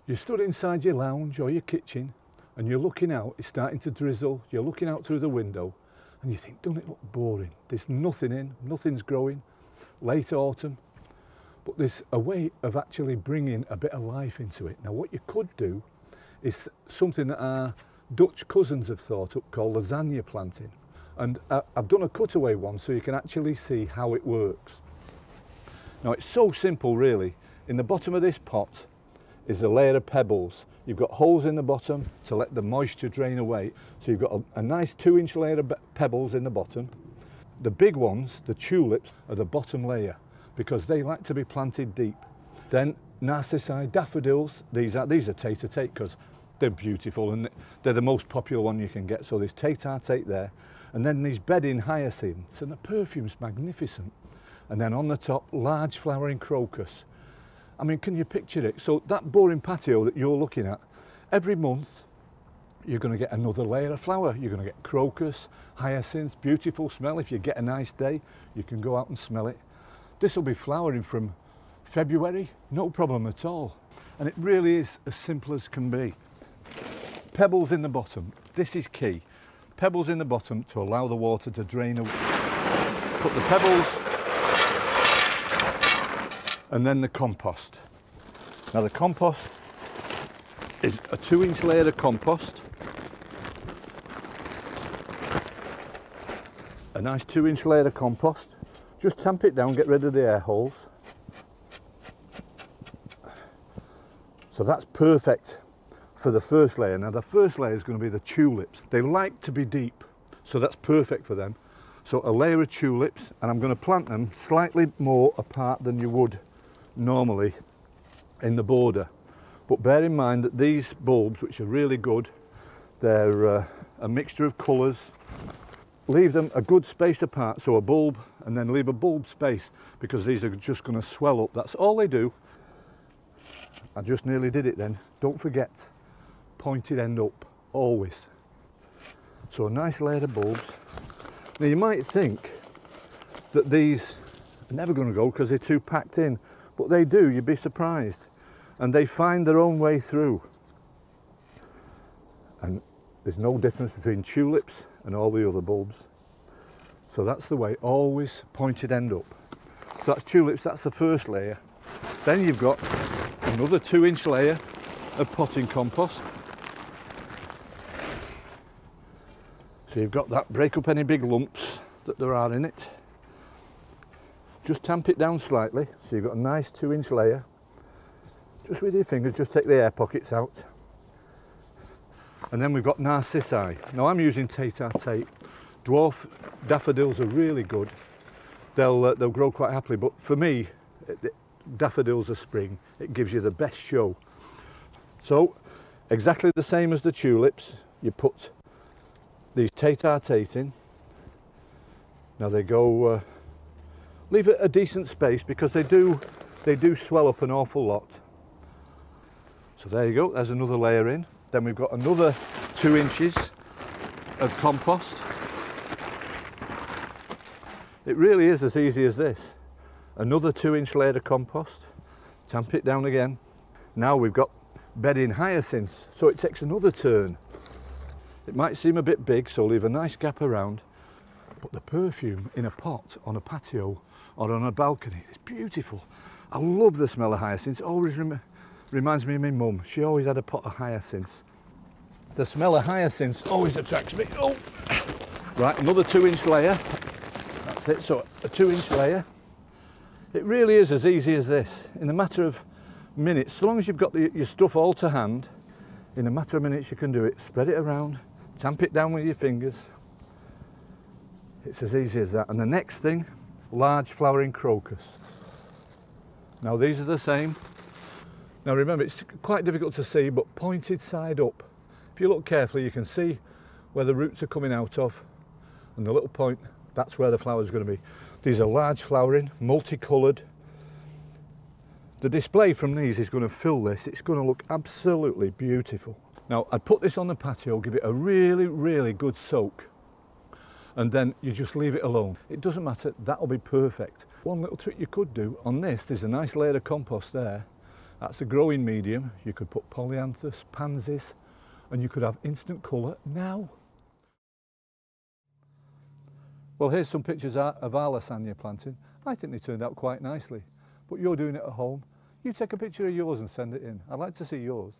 You're stood inside your lounge or your kitchen and you're looking out, it's starting to drizzle, you're looking out through the window and you think, doesn't it look boring? There's nothing in, nothing's growing, late autumn, but there's a way of actually bringing a bit of life into it. Now what you could do is something that our Dutch cousins have thought up called lasagna planting. And I've done a cutaway one so you can actually see how it works. Now it's so simple really. In the bottom of this pot is a layer of pebbles. You've got holes in the bottom to let the moisture drain away. So you've got a nice 2-inch layer of pebbles in the bottom. The big ones, the tulips, are the bottom layer because they like to be planted deep. Then narcissi, daffodils, these are tete-a-tete because they're beautiful and they're the most popular one you can get. So there's tete-a-tete there. And then these bedding hyacinths, and the perfume's magnificent. And then on the top, large flowering crocus. I mean, can you picture it? So that boring patio that you're looking at, every month you're going to get another layer of flower. You're going to get crocus, hyacinths, beautiful smell. If you get a nice day, you can go out and smell it. This will be flowering from February, no problem at all. And it really is as simple as can be. Pebbles in the bottom, this is key. Pebbles in the bottom to allow the water to drain away. Put the pebbles and then the compost. Now the compost is a 2-inch layer of compost. A nice 2-inch layer of compost. Just tamp it down, get rid of the air holes. So that's perfect for the first layer. Now the first layer is going to be the tulips. They like to be deep, so that's perfect for them. So a layer of tulips, and I'm going to plant them slightly more apart than you would normally in the border. But bear in mind that these bulbs, which are really good, they're a mixture of colours. Leave them a good space apart, so a bulb, and then leave a bulb space because these are just going to swell up. That's all they do. I just nearly did it then. Don't forget, pointed end up, always. So a nice layer of bulbs. Now you might think that these are never going to go because they're too packed in, but they do, you'd be surprised. And they find their own way through. And there's no difference between tulips and all the other bulbs. So that's the way, always pointed end up. So that's tulips, that's the first layer. Then you've got another 2-inch layer of potting compost. So you've got that, break up any big lumps that there are in it. Just tamp it down slightly, so you've got a nice 2-inch layer. Just with your fingers, just take the air pockets out. And then we've got narcissi. Now I'm using tete-a-tete. Dwarf daffodils are really good. They'll grow quite happily, but for me, daffodils are spring. It gives you the best show. So exactly the same as the tulips, you put these tete-a-tete in. Now they go, leave it a decent space because they do swell up an awful lot. So there you go, there's another layer in. Then we've got another 2 inches of compost. It really is as easy as this. Another 2-inch layer of compost, tamp it down again. Now we've got bedding hyacinths, so it takes another turn. It might seem a bit big, so leave a nice gap around, but the perfume in a pot on a patio or on a balcony is beautiful. I love the smell of hyacinths. It always reminds me of my mum. She always had a pot of hyacinths. The smell of hyacinths always attracts me. Oh, right, another 2-inch layer. That's it, so a 2-inch layer. It really is as easy as this. In a matter of minutes, so long as you've got your stuff all to hand, in a matter of minutes you can do it. Spread it around, tamp it down with your fingers. It's as easy as that. And the next thing, large flowering crocus. Now these are the same. Now remember, it's quite difficult to see, but pointed side up. If you look carefully, you can see where the roots are coming out of, and the little point, that's where the flower is going to be. These are large flowering, multicoloured. The display from these is going to fill this. It's going to look absolutely beautiful. Now, I'd put this on the patio, give it a really, really good soak, and then you just leave it alone. It doesn't matter, that'll be perfect. One little trick you could do on this, there's a nice layer of compost there, That's a growing medium. You could put polyanthus, pansies, and you could have instant colour now. Well, here's some pictures of our lasagna planting. I think they turned out quite nicely, but you're doing it at home. You take a picture of yours and send it in. I'd like to see yours.